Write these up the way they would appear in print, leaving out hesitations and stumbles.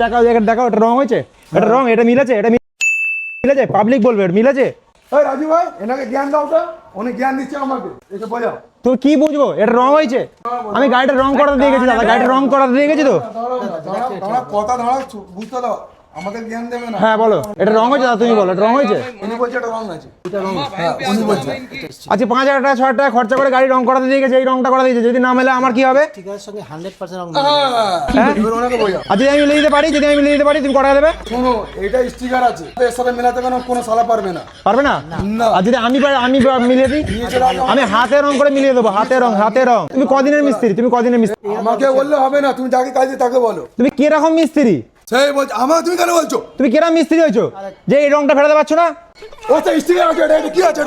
দেখাও দেখাও, এটা রং হয়েছে, এটা রং, এটা মিলেছে, এটা মিলেছে, পাবলিক বলবে মিলেছে। এই রাজু ভাই এনাকে জ্ঞান দাও তো, উনি জ্ঞান দিচ্ছে আমাকে, এসে বোঝাও। তো কি বুঝবো এটা রং হয়েছে? আমি গাড়িটা রং করাতে দিয়ে গেছি দাদা, গাড়িটা রং করাতে দিয়ে গেছি তো। দাঁড়া কথা দাঁড়া, বুঝতে দাও, আমাদের জ্ঞান দেবে না। হ্যাঁ বলো, এটা রং হয়েছে দাদা, তুমি বলো এটা রং হয়েছে। উনি বলছে এটা রং আছে, এটা রং, হ্যাঁ উনি বলছে। আচ্ছা 5,000 টাকা 6,000 টাকা খরচা করে গাড়ি রং করাতে দিয়ে গেছে, এই রংটা করা দিয়েছে, যদি না মেলে আমার কি হবে? ঠিকার সঙ্গে 100% রং হ্যাঁ এবার ওনাকে বোঝাও। আর যদি আমি মিলিয়ে দিতে পারি, যদি আমি মিলিয়ে দিতে পারি, তুমি কটা দেবে? শোনো এটা স্টিকার আছে, এর সাথে মেলাতে কোনো সালা পারবে না। পারবে না? না। আর যদি আমি মিলিয়ে দিই, আমি হাতে রং করে মিলিয়ে দেবো, হাতে রং, হাতে রং। তুমি কদিনের মিস্ত্রি, তুমি কদিনের মিস্ত্রি? আমাকে বললে হবে না, তুমি যাকে কাজ দিয়ে তাকে বলো। তুমি কিরকম মিস্ত্রি? সেই বলছে আমাকে তুমি কেন বলছো? তুমি কিরকম মিস্ত্রি হয়েছো যে এই রংটা ফেরাতে পারছো না? ও তো স্টিকার আছে, এটা কি আছে,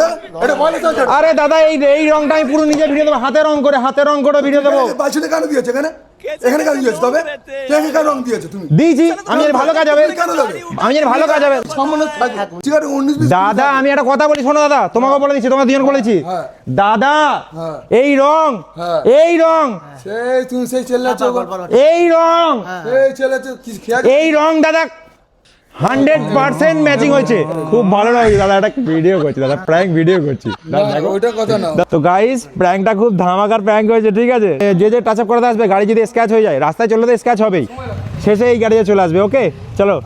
এটা বলে তো আছে। আরে দাদা এই রংটা আমি পুরো নিজে ভিডিও দেবো, হাতে রং করে ভিডিও দেবো। বাছুরে কেন দিয়েছে এখানে? এখানে কেন দিয়েছে? তবে এখানে কেন রং দিয়েছে তুমি? দিয়েছি আমি, এর ভালো কাজ হবে, কেন দেবে? আমি এর ভালো কাজ হবে। সামান্য ঠিক আছে 19 দাদা আমি একটা কথা বলি শোনো দাদা, তোমাকে বলে দিচ্ছি, তোমাকে দুজন বলেছি হ্যাঁ। দাদা, হ্যাঁ। এই রং, হ্যাঁ। এই রং, সেই তুমি সেই চেল্লাচ্ছ, এই রং, সেই চেল্লাচ্ছ কি খেয়া। এই রং দাদা 100% ম্যাচিং হয়েছে, খুব ভালো লাগে দাদা। একটা ভিডিও করছি দাদা, প্র্যাঙ্ক ভিডিও করছি দাদা, দেখো। ওইটা কথা না। তো গাইস প্র্যাঙ্কটা খুব ধামাকার প্র্যাঙ্ক হয়েছে, ঠিক আছে? যে টাচ আপ করাতে আসবে, গাড়ি যদি স্ক্র্যাচ হয়ে যায়, রাস্তায় চললে তো স্ক্র্যাচ হবেই, শেষে এই গাড়িতে চলে আসবে। ওকে চলো।